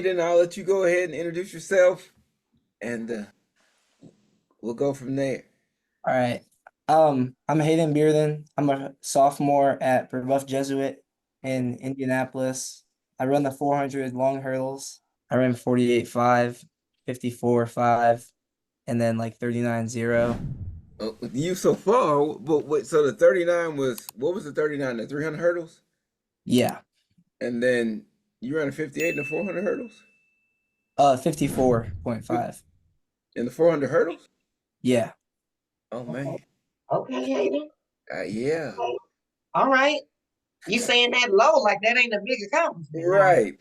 Hayden, I'll let you go ahead and introduce yourself, and we'll go from there. All right. I'm Hayden Bearden. I'm a sophomore at Brebeuf Jesuit in Indianapolis. I run the 400 long hurdles. I ran 48.5, 54.5, and then like 39.0. You so far, but wait, so the 39 was, what was the 39? The 300 hurdles? Yeah. And then you ran a 58 in the 400 hurdles? 54.5. In the 400 hurdles? Yeah. Oh, Okay, man. okay, Hayden. Yeah. Okay. All right. You saying that low like that ain't a big accomplishment now. Right.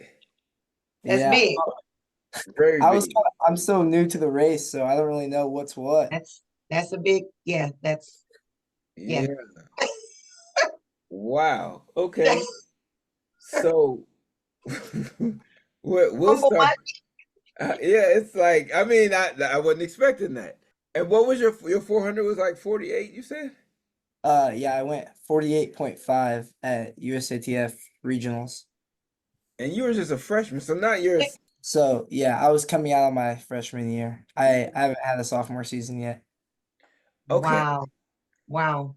That's Yeah. big. Very big. I'm so new to the race, so I don't really know what's what. That's a big, yeah, yeah. Yeah. Wow. Okay. So we'll Humble start. what? Yeah, it's like, I mean, I wasn't expecting that. And what was your 400 was like 48, you said? Yeah, I went 48.5 at USATF regionals. And you were just a freshman, so not yours. So yeah, I was coming out of my freshman year. I haven't had a sophomore season yet. Okay. Wow. Wow.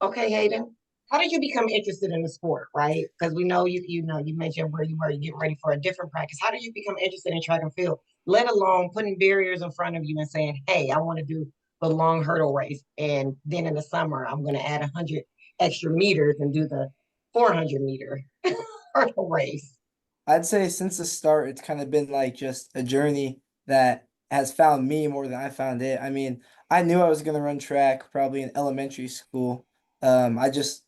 Okay, Hayden. How did you become interested in the sport, right? Because we know you mentioned where you were, you getting ready for a different practice. How did you become interested in track and field, let alone putting barriers in front of you and saying, hey, I want to do the long hurdle race. And then in the summer, I'm going to add 100 extra meters and do the 400-meter hurdle race. I'd say since the start, it's kind of been like just a journey that has found me more than I found it. I mean, I knew I was gonna run track probably in elementary school. I just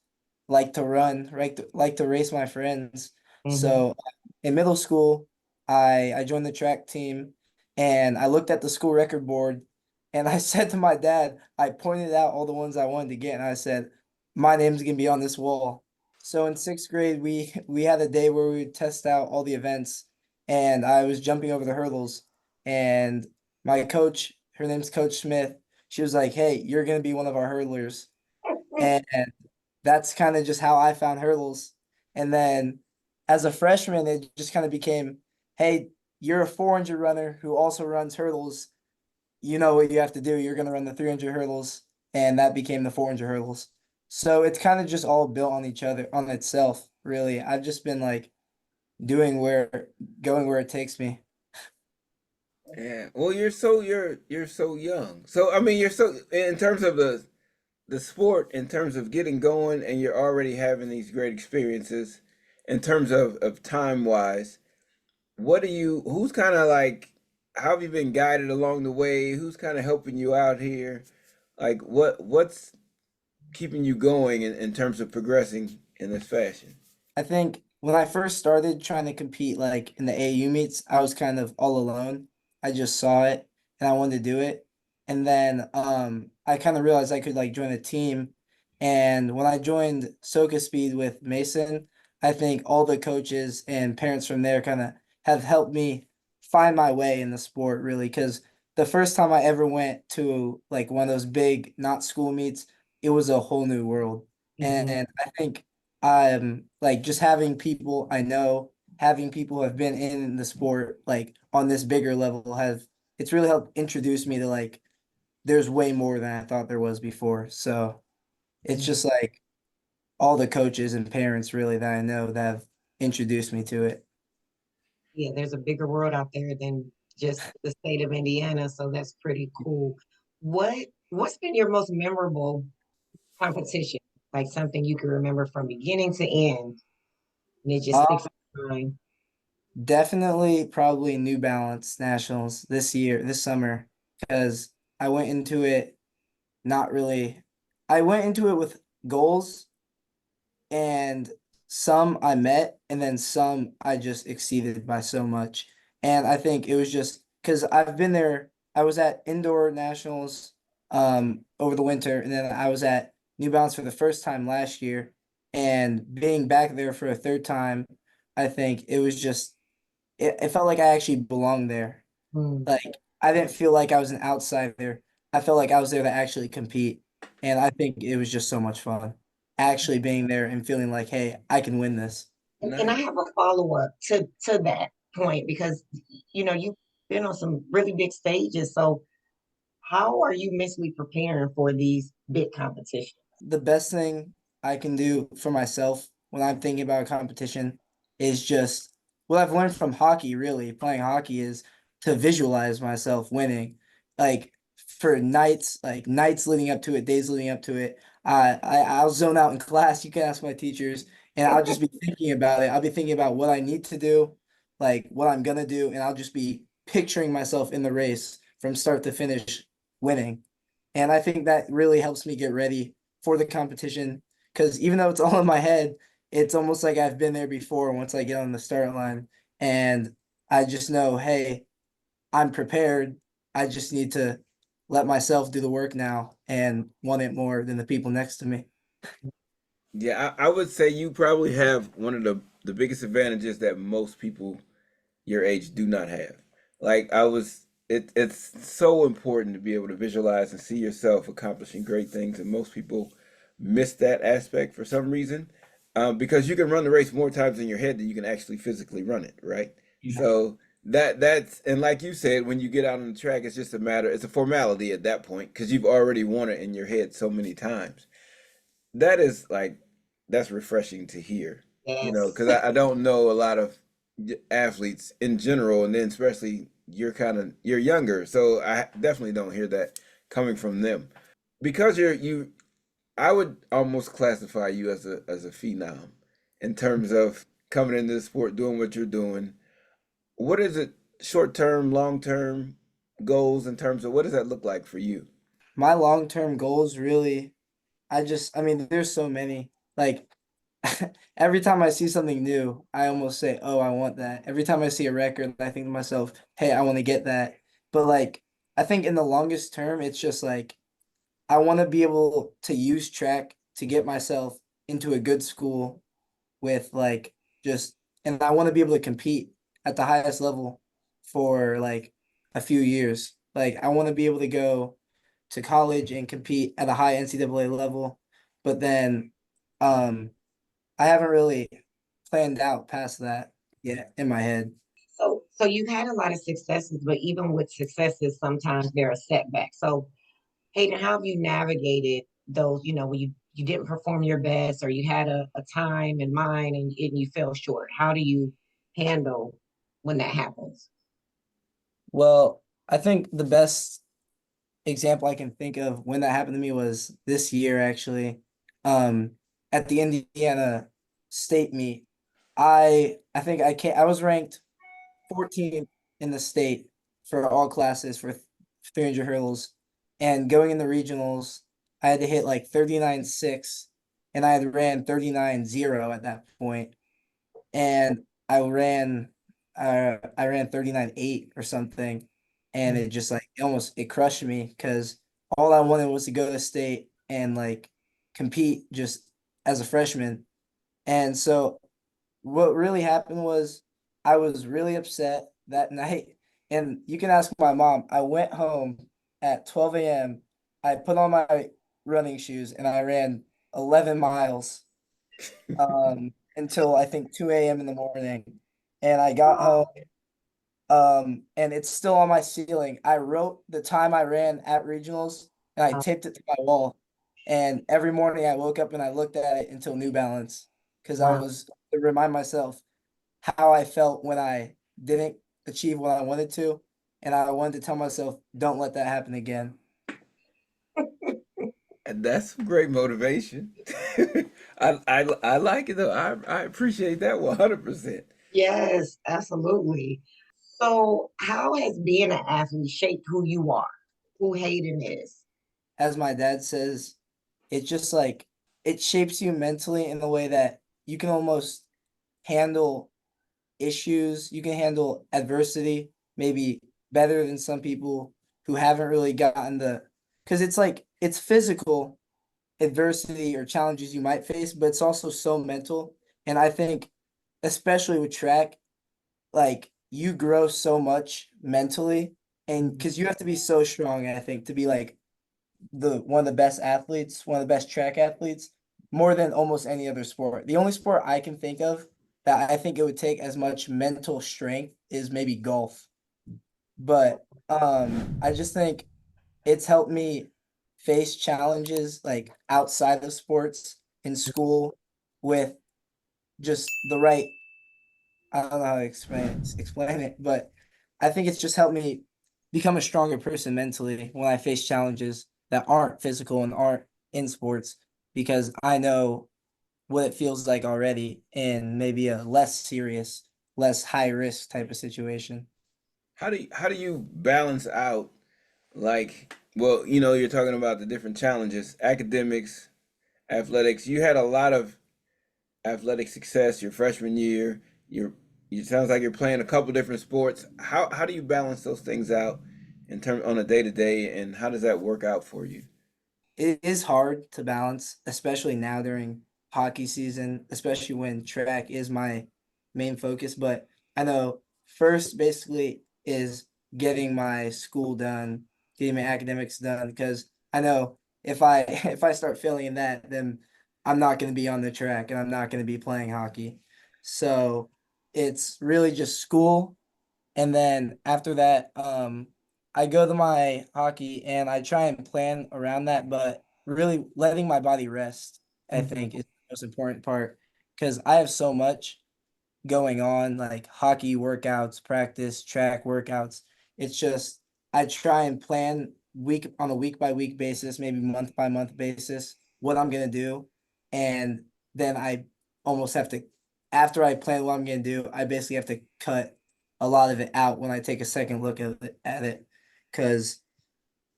like to run, like to race my friends. Hmm. So in middle school, I joined the track team and I looked at the school record board and I said to my dad, I pointed out all the ones I wanted to get and I said, my name's gonna be on this wall. So in sixth grade, we had a day where we would test out all the events, and I was jumping over the hurdles, and my coach, her name's Coach Smith, she was like, "Hey, you're gonna be one of our hurdlers," and that's kind of just how I found hurdles. And then as a freshman, it just kind of became, "Hey, you're a 400 runner who also runs hurdles. You know what you have to do. You're gonna run the 300 hurdles," and that became the 400 hurdles. So it's kind of just all built on each other, on itself, really. I've just been like doing going where it takes me. Yeah. Well, you're so young. So I mean, you're so in terms of the sport, in terms of getting going, and you're already having these great experiences. In terms of time wise, what do you? Who's kind of like? How have you been guided along the way? Who's kind of helping you out here? Like what's keeping you going in terms of progressing in this fashion? I think when I first started trying to compete like in the AU meets, I was kind of all alone. I just saw it and I wanted to do it. And then I kind of realized I could like join a team. And when I joined Soka Speed with Mason, I think all the coaches and parents from there kind of have helped me find my way in the sport really. Because the first time I ever went to like one of those big not school meets, it was a whole new world. Hmm. And I think like just having people I know, having people who have been in the sport like on this bigger level have it's really helped introduce me to like there's way more than I thought there was before. So it's just like all the coaches and parents really that I know that have introduced me to it. Yeah, there's a bigger world out there than just the state of Indiana, so that's pretty cool. What's been your most memorable competition? Like something you can remember from beginning to end, and it just sticks Um, in your mind. Definitely probably New Balance Nationals this summer, because I went into it not really I went into it with goals and some I met and then some I just exceeded by so much. And I think it was just because I've been there. I was at indoor nationals over the winter, and then I was at New Balance for the first time last year. And being back there for a third time, I think it was just it felt like I actually belonged there. Hmm. Like I didn't feel like I was an outsider. I felt like I was there to actually compete. And I think it was just so much fun actually being there and feeling like, hey, I can win this. And I Nice. have a follow-up to that point because you've been on some really big stages. So how are you mentally preparing for these big competitions? The best thing I can do for myself when I'm thinking about a competition is just what I've learned from hockey, really, playing hockey is to visualize myself winning. Like for nights, like nights leading up to it, days leading up to it, I'll zone out in class. You can ask my teachers, and I'll just be thinking about it. I'll be thinking about what I need to do, like what I'm gonna do, and I'll just be picturing myself in the race from start to finish winning. And I think that really helps me get ready for the competition because even though it's all in my head, it's almost like I've been there before once I get on the start line and I just know, hey, I'm prepared. I just need to let myself do the work now and want it more than the people next to me. Yeah, I would say you probably have one of the biggest advantages that most people your age do not have. Like it's so important to be able to visualize and see yourself accomplishing great things, and most people miss that aspect for some reason, because you can run the race more times in your head than you can actually physically run it, right? Yeah. So that's and like you said, when you get out on the track, it's just a matter, it's a formality at that point because you've already won it in your head so many times. That is like that's refreshing to hear, Yes. because I don't know a lot of athletes in general, and then especially you're younger, so I definitely don't hear that coming from them. Because you, I would almost classify you as a phenom in terms of coming into the sport, doing what you're doing. What is it, short term, long term goals in terms of what does that look like for you? My long-term goals really, I mean, there's so many. Like every time I see something new, I almost say, "Oh, I want that." Every time I see a record, I think to myself, "Hey, I want to get that." But like, I think in the longest term, it's just like I want to be able to use track to get myself into a good school with like just, and I want to be able to compete at the highest level for like a few years. Like I want to be able to go to college and compete at a high NCAA level, but then um I haven't really planned out past that yet in my head. So you've had a lot of successes, but even with successes, sometimes there are setbacks. So Hayden, how have you navigated those, when you didn't perform your best or you had a time in mind and you fell short? How do you handle when that happens? Well, I think the best example I can think of when that happened to me was this year actually. Um, at the Indiana state meet, I think I was ranked 14th in the state for all classes for 300 hurdles. And going in the regionals, I had to hit like 39.6 and I had ran 39.0 at that point. And I ran 39.8 or something. And it just like it crushed me because all I wanted was to go to state and like compete just as a freshman. And so what really happened was I was really upset that night. And you can ask my mom. I went home at 12 a.m. I put on my running shoes and I ran 11 miles until I think 2 a.m. in the morning. And I got home and it's still on my ceiling. I wrote the time I ran at regionals and I taped it to my wall. And every morning I woke up and I looked at it until New Balance because I Wow. was to remind myself how I felt when I didn't achieve what I wanted to. And I wanted to tell myself, don't let that happen again. And that's some great motivation. I like it though. I appreciate that 100%. Yes, absolutely. So, how has being an athlete shaped who you are, who Hayden is? As my dad says, it's just like it shapes you mentally in the way that you can almost handle issues, you can handle adversity maybe better than some people who haven't really gotten because it's like it's physical adversity or challenges you might face, but it's also so mental. And I think, especially with track, like you grow so much mentally, and because you have to be so strong, I think, to be like the one of the best athletes, one of the best track athletes, more than almost any other sport. The only sport I can think of that I think it would take as much mental strength is maybe golf. But I just think it's helped me face challenges like outside of sports in school with just the right, I don't know how to explain it, but I think it's just helped me become a stronger person mentally when I face challenges that aren't physical and aren't in sports, because I know what it feels like already in maybe a less serious, less high risk type of situation. How do you balance out, like, well, you know, you're talking about the different challenges, academics, athletics. You had a lot of athletic success your freshman year. You're it sounds like you're playing a couple different sports. How do you balance those things out in term on a day to day, and how does that work out for you? It is hard to balance, especially now during hockey season, especially when track is my main focus. But I know first basically is getting my school done, getting my academics done, because I know if I if I start failing in that, then I'm not going to be on the track and I'm not going to be playing hockey. So it's really just school, and then after that, I go to my hockey and I try and plan around that, but really letting my body rest, I Mhm. think, is the most important part, because I have so much going on, like hockey workouts, practice, track workouts. It's just I try and plan week on a week by week basis, maybe month by month basis, what I'm gonna do. And then I almost have to, after I plan what I'm gonna do, I basically have to cut a lot of it out when I take a second look at it, because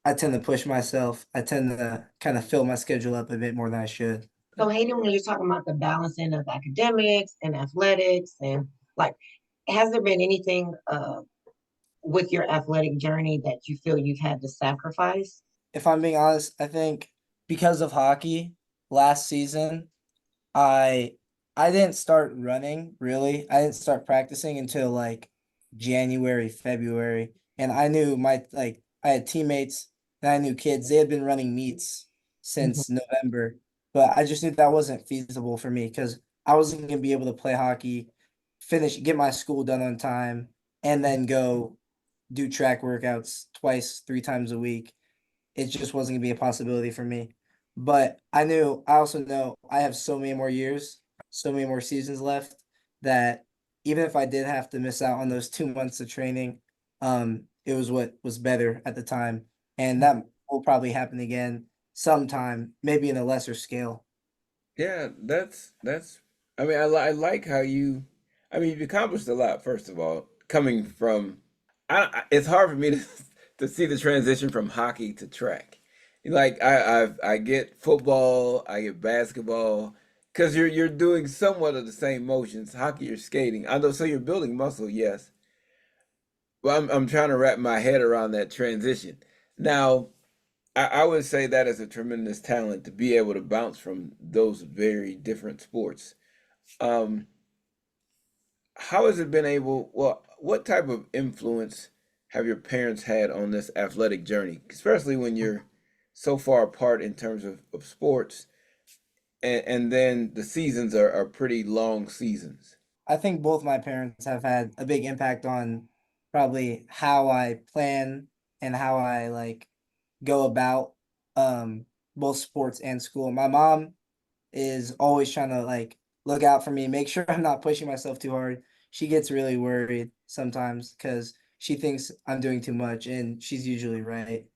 I tend to push myself. I tend to kind of fill my schedule up a bit more than I should. So Hayden, when you're talking about the balancing of academics and athletics, and like, has there been anything with your athletic journey that you feel you've had to sacrifice? If I'm being honest, I think because of hockey last season, I I didn't start running really. I didn't start practicing until like January, February. And I knew my like I had teammates and I knew kids. They had been running meets Mhm. since November. But I just knew that wasn't feasible for me because I wasn't gonna be able to play hockey, get my school done on time, and then go do track workouts twice, 3 times a week. It just wasn't gonna be a possibility for me. But I also know I have so many more years, so many more seasons left, that even if I did have to miss out on those 2 months of training, it was what was better at the time. And that will probably happen again sometime, maybe in a lesser scale. Yeah, that's. I mean, I like how you. I mean, you've accomplished a lot. First of all, coming from, it's hard for me to to see the transition from hockey to track. Like I get football, I get basketball, because you're doing somewhat of the same motions. Hockey, you're skating. I know, so you're building muscle, yes. Well, I'm trying to wrap my head around that transition. Now, I would say that is a tremendous talent to be able to bounce from those very different sports. Um, how has it been able, well, what type of influence have your parents had on this athletic journey, especially when you're so far apart in terms of sports, and then the seasons are pretty long seasons? I think both my parents have had a big impact on probably how I plan and how I like go about both sports and school. My mom is always trying to like look out for me, make sure I'm not pushing myself too hard. She gets really worried sometimes because she thinks I'm doing too much, and she's usually right.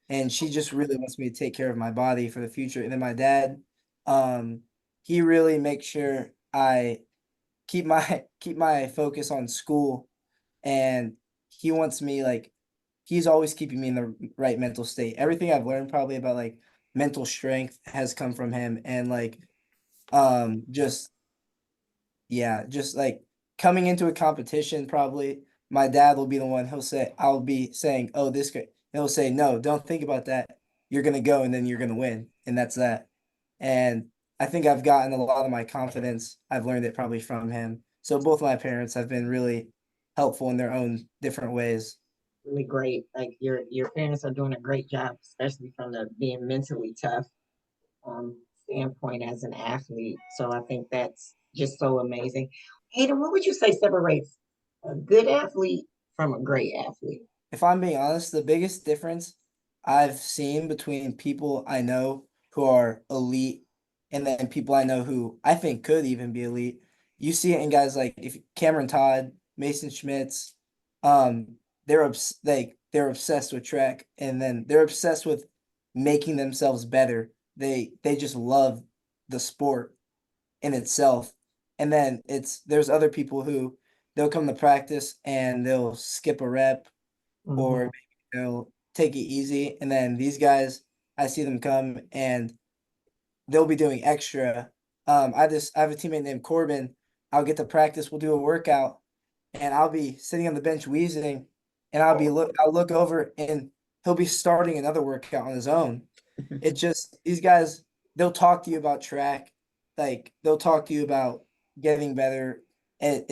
And she just really wants me to take care of my body for the future. And then my dad, um, he really makes sure I keep my focus on school, and he wants me like he's always keeping me in the right mental state. Everything I've learned probably about like mental strength has come from him, and like just yeah, just like coming into a competition, probably my dad will be the one. I'll be saying, "Oh, this guy." He'll say, "No, don't think about that. You're gonna go, and then you're gonna win, and that's that." And I think I've gotten a lot of my confidence. I've learned it probably from him. So both my parents have been really helpful in their own different ways. Really great. Like your parents are doing a great job, especially from the being mentally tough standpoint as an athlete. So I think that's just so amazing. Hayden, what would you say separates a good athlete from a great athlete? If I'm being honest, the biggest difference I've seen between people I know who are elite and then people I know who I think could even be elite, you see it in guys like if Cameron Todd, Mason Schmitz, they're obsessed with track and then they're obsessed with making themselves better. They just love the sport in itself. And then there's other people who they'll come to practice and they'll skip a rep or Mhm. maybe they'll take it easy. And then these guys, I see them come and they'll be doing extra. I have a teammate named Corbin. I'll get to practice. We'll do a workout, and I'll be sitting on the bench wheezing, and I'll look over and he'll be starting another workout on his own. It just these guys, they'll talk to you about track, like they'll talk to you about getting better. And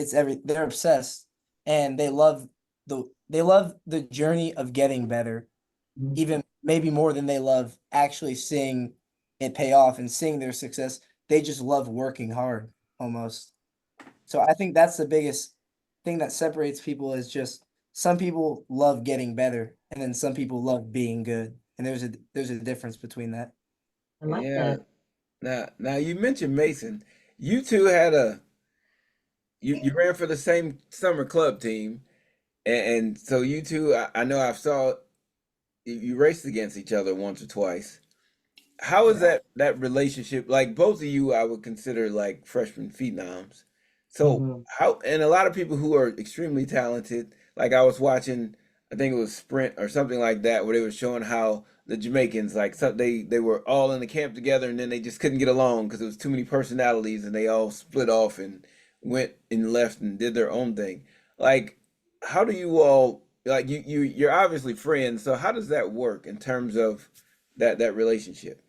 they're obsessed and they love the journey of getting better, even maybe more than they love actually seeing it pay off and seeing their success. They just love working hard almost. So I think that's the biggest thing that separates people is just some people love getting better and then some people love being good. And there's a difference between that. I like Yeah. that. Now you mentioned Mason. You two had a you ran for the same summer club team, and so you two. I know I've saw you raced against each other once or twice. How is Yeah. that relationship? Like both of you, I would consider like freshman phenoms. So Mhm. how and a lot of people who are extremely talented. Like I was watching, I think it was Sprint or something like that, where they were showing how the Jamaicans like they were all in the camp together, and then they just couldn't get along because there was too many personalities, and they all split off and went and left and did their own thing. Like, how do you all like you're obviously friends, so how does that work in terms of that relationship?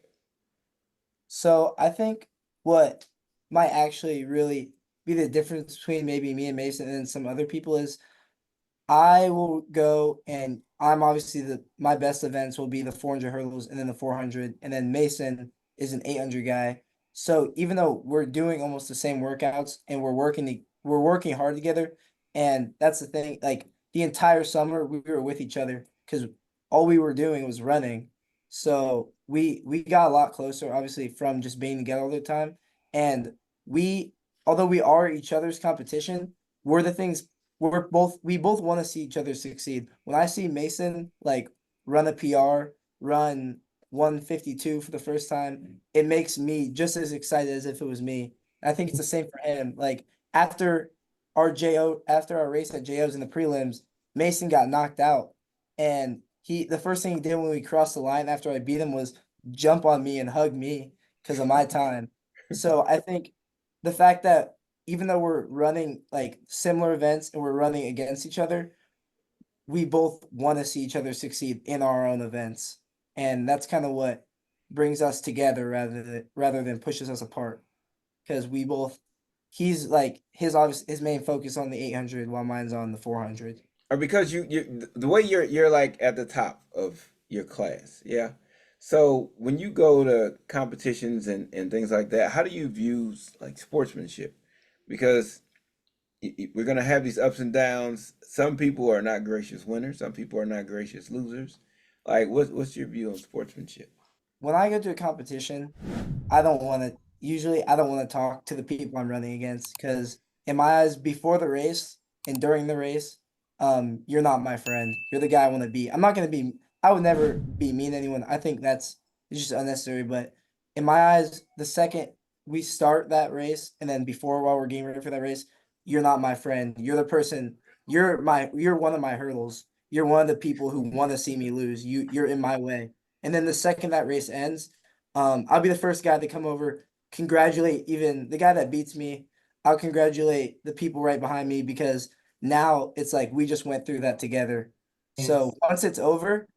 So I think what might actually really be the difference between maybe me and Mason and some other people is I will go and I'm obviously the my best events will be the 400 hurdles and then the 400 and then Mason is an 800 guy. So even though we're doing almost the same workouts and we're working hard together and that's the thing like the entire summer we were with each other because all we were doing was running. So we got a lot closer obviously from just being together all the time and we although we are each other's competition, we're the things we both want to see each other succeed. When I see Mason like run a PR, run 152 for the first time, it makes me just as excited as if it was me. I think it's the same for him. Like after after our race at JO's in the prelims, Mason got knocked out. And the first thing he did when we crossed the line after I beat him was jump on me and hug me because of my time. So I think the fact that even though we're running like similar events and we're running against each other, we both want to see each other succeed in our own events. And that's kind of what brings us together rather than pushes us apart. Because we both he's like his main focus on the 800 while mine's on the 400. Or because you the way you're like at the top of your class, yeah. So when you go to competitions and things like that, how do you view like sportsmanship? Because we're gonna have these ups and downs. Some people are not gracious winners. Some people are not gracious losers. Like, what's your view on sportsmanship? When I go to a competition, I don't want to talk to the people I'm running against because in my eyes, before the race and during the race, you're not my friend. You're the guy I want to be. I would never be mean to anyone. I think that's it's just unnecessary. But in my eyes, the second we start that race and then before while we're getting ready for that race, you're not my friend. You're the person, you're one of my hurdles. You're one of the people who want to see me lose. You're in my way. And then the second that race ends, I'll be the first guy to come over, congratulate even the guy that beats me. I'll congratulate the people right behind me because now it's like we just went through that together. So Yes. once it's over,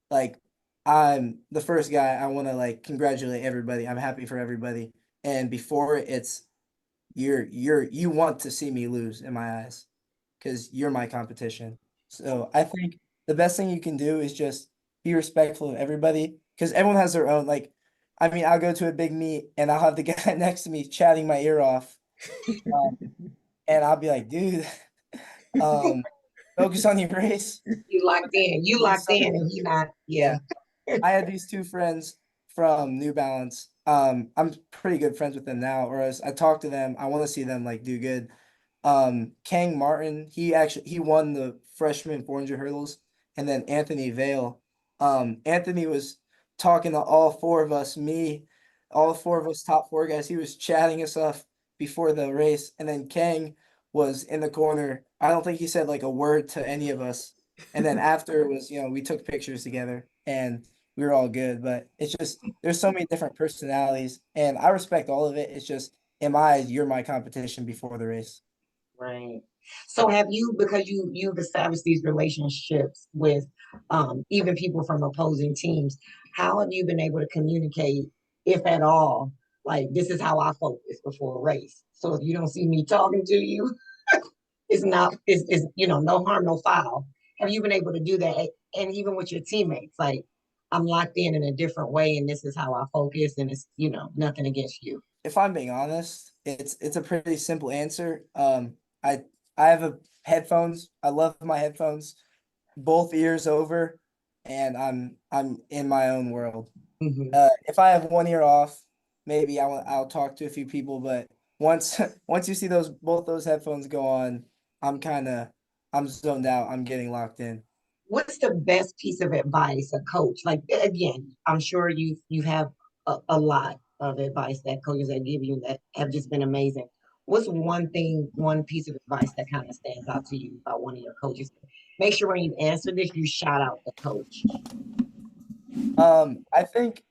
like I'm the first guy I want to like congratulate everybody. I'm happy for everybody. And before it's you want to see me lose in my eyes because you're my competition. So I think the best thing you can do is just be respectful of everybody because everyone has their own like I mean I'll go to a big meet and I'll have the guy next to me chatting my ear off. Um, and I'll be like, dude, um, focus on your race. You locked in. You It's locked so in, and he not. Yeah. yeah. I had these two friends from New Balance. I'm pretty good friends with them now, or as I talk to them, I want to see them like do good. Kang Martin, he won the freshman 400 hurdles, and then Anthony Vale. Anthony was talking to all four of us, me, all four of us top four guys. He was chatting us up before the race, and then Kang was in the corner. I don't think he said like a word to any of us. And then after it was, we took pictures together and we were all good. But it's just there's so many different personalities, and I respect all of it. It's just, you're my competition before the race. Right. So have you, because you've established these relationships with even people from opposing teams, how have you been able to communicate, if at all, like this is how I focus before a race. So if you don't see me talking to you, it's not it's no harm, no foul. Have you been able to do that? And even with your teammates, like I'm locked in a different way and this is how I focus and it's nothing against you. If I'm being honest, it's a pretty simple answer. I I have a headphones. I love my headphones, both ears over, and I'm in my own world. Hmm. If I have one ear off, maybe I'll talk to a few people, but once once you see both those headphones go on, I'm kind of I'm zoned out. I'm getting locked in. What's the best piece of advice a coach, like again, I'm sure you have a lot of advice that coaches that give you that have just been amazing. What's one thing, one piece of advice that kind of stands out to you about one of your coaches? Make sure when you answer this you shout out the coach. I think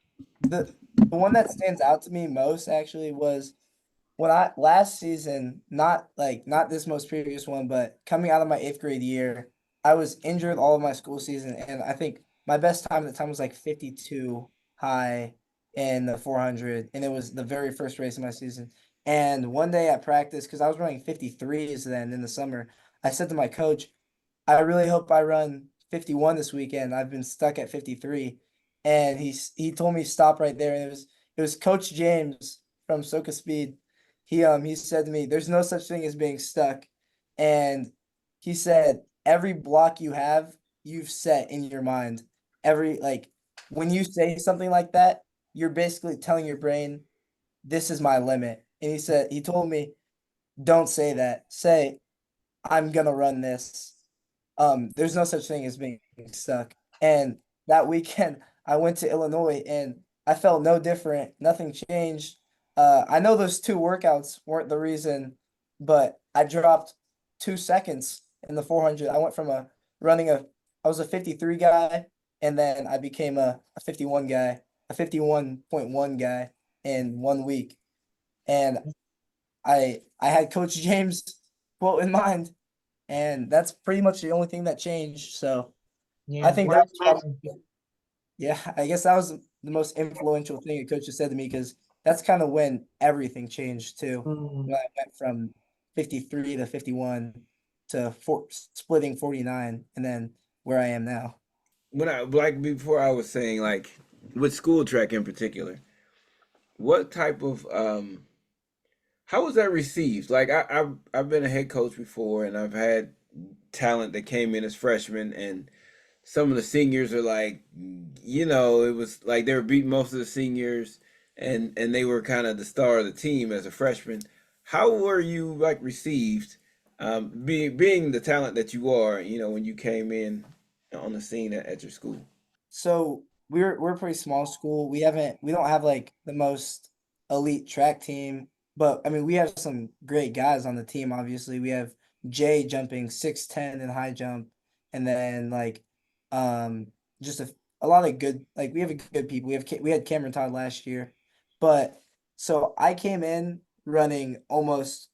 the one that stands out to me most actually was when I last season, not this most previous one, but coming out of my eighth grade year, I was injured all of my school season, and I think my best time at the time was like 52 high in the 400, and it was the very first race of my season. And one day at practice, because I was running 53s then in the summer, I said to my coach, I really hope I run 51 this weekend. I've been stuck at 53. And he told me stop right there. And it was Coach James from Soka Speed. He said to me, there's no such thing as being stuck. And he said, every block you have, you've set in your mind. When you say something like that, you're basically telling your brain, this is my limit. And he told me, don't say that. Say, I'm gonna run this. There's no such thing as being stuck. And that weekend, I went to Illinois and I felt no different. Nothing changed. I know those two workouts weren't the reason, but I dropped 2 seconds in the 400. I went from I was a 53 guy, and then I became a 51 guy, a 51.1 guy in 1 week. And I had Coach James quote in mind, and that's pretty much the only thing that changed. So I Yeah, think that words was matter. probably, yeah, I guess that was the most influential thing a coach has said to me because that's kind of when everything changed too. Mm. When I went from 53 to 51 to splitting 49, and then where I am now. When I like before I was saying like with school track in particular, what type of how was that received? Like I've been a head coach before and I've had talent that came in as freshmen and some of the seniors are like, it was like they were beating most of the seniors and they were kind of the star of the team as a freshman. How were you like received, being the talent that you are, when you came in on the scene at your school? So we're a pretty small school. We don't have like the most elite track team, but I mean we have some great guys on the team. Obviously, we have Jay jumping 6'10" in high jump, and then um just a lot of good we have a good people. We had Cameron Todd last year, but so I came in running almost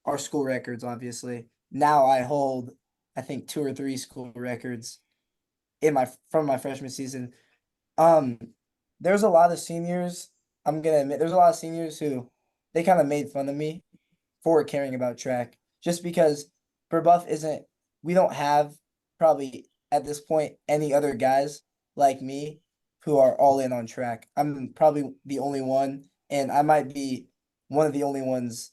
our school records. Obviously, now I hold I think two or three school records in my from my freshman season. Um, there's a lot of seniors. I'm gonna admit, there's a lot of seniors who they kind of made fun of me for caring about track, just because Buff isn't. We don't have probably at this point any other guys like me who are all in on track. I'm probably the only one, and I might be one of the only ones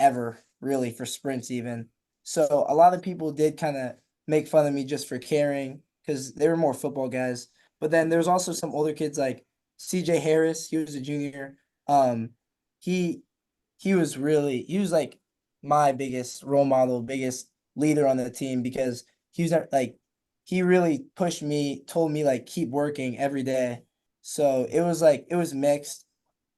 ever, really, for sprints even. So a lot of people did kind of make fun of me just for caring because they were more football guys. But then there's also some older kids like CJ Harris. He was a junior. He he was like my biggest role model, biggest leader on the team because he was like he really pushed me, told me like keep working every day. So it was like it was mixed.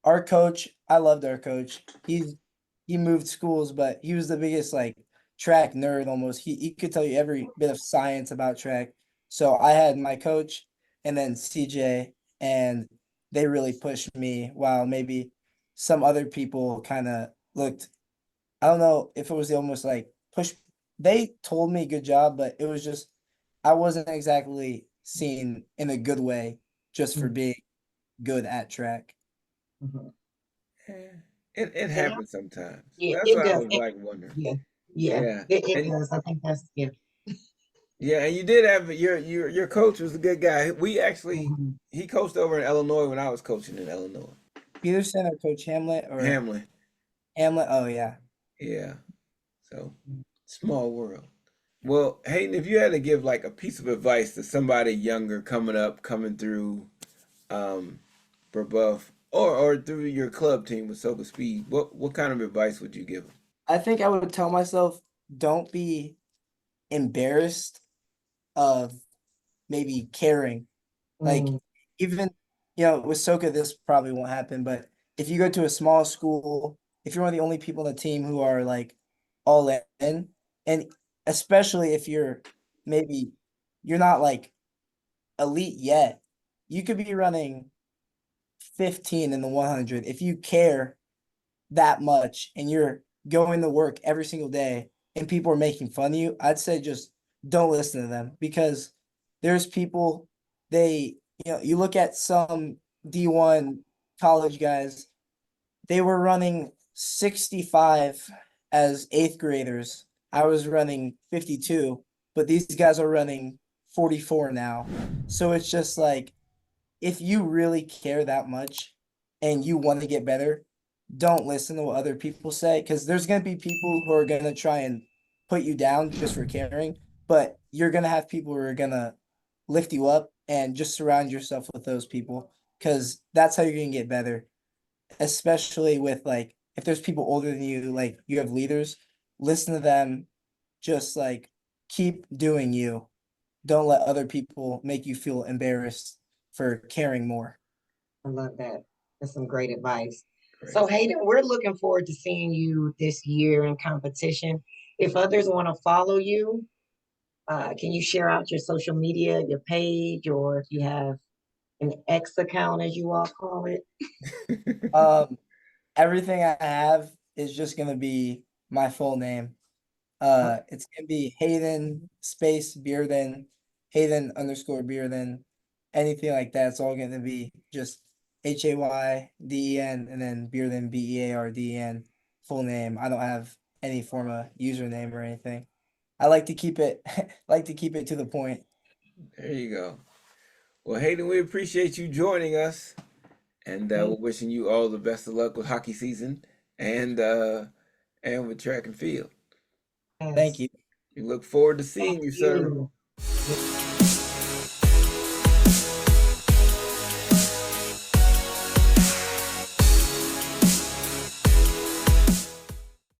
Our coach, I loved our coach. He moved schools, but he was the biggest like track nerd almost. He could tell you every bit of science about track. So I had my coach and then CJ, and they really pushed me while maybe some other people kind of looked, I don't know if it was almost like push. They told me good job, but it was just I wasn't exactly seen in a good way just for Mhm. being good at track. Mhm. Yeah. It And I, happens sometimes. yeah, That's it why I does. was like wondering. Yeah, yeah, Yeah. it And does. I think that's yeah. yeah, and you did have your coach was a good guy. We actually Mhm. he coached over in Illinois when I was coaching in Illinois. Peterson or Coach Hamlet or Hamlin. Hamlet? Oh yeah. Yeah. So small world. Well, Hayden, if you had to give like a piece of advice to somebody younger coming up, coming through um Brebeuf or through your club team with Soka Speed, what kind of advice would you give them? I think I would tell myself don't be embarrassed of maybe caring. Like Mm, even with Soka this probably won't happen, but if you go to a small school, if you're one of the only people on the team who are like all in, and especially if maybe you're not like elite yet, you could be running 15 in the 100 if you care that much and you're going to work every single day and people are making fun of you, I'd say just don't listen to them because there's people they you look at some D1 college guys, they were running 65 as eighth graders. I was running 52, but these guys are running 44 now. So it's just like if you really care that much and you want to get better, don't listen to what other people say because there's going to be people who are going to try and put you down just for caring, but you're going to have people who are going to lift you up and just surround yourself with those people because that's how you're going to get better, especially with like if there's people older than you, like you have leaders, listen to them, just like keep doing you. Don't let other people make you feel embarrassed for caring more. I love that. That's some great advice. So Great. Hayden, we're looking forward to seeing you this year in competition. If others want to follow you, can you share out your social media, your page, or if you have an X account, as you all call it? Um, Everything I have is just gonna be my full name. It's gonna be Hayden space Bearden, Hayden underscore Bearden, anything like that. It's all gonna be just Hayden and then Bearden Bearden, full name. I don't have any form of username or anything. I like to keep it like to keep it to the point. There you go. Well, Hayden, we appreciate you joining us, and we're Thank, wishing you all the best of luck with hockey season and with track and field. thank Yes. you. We look forward to seeing Thank you, sir. you.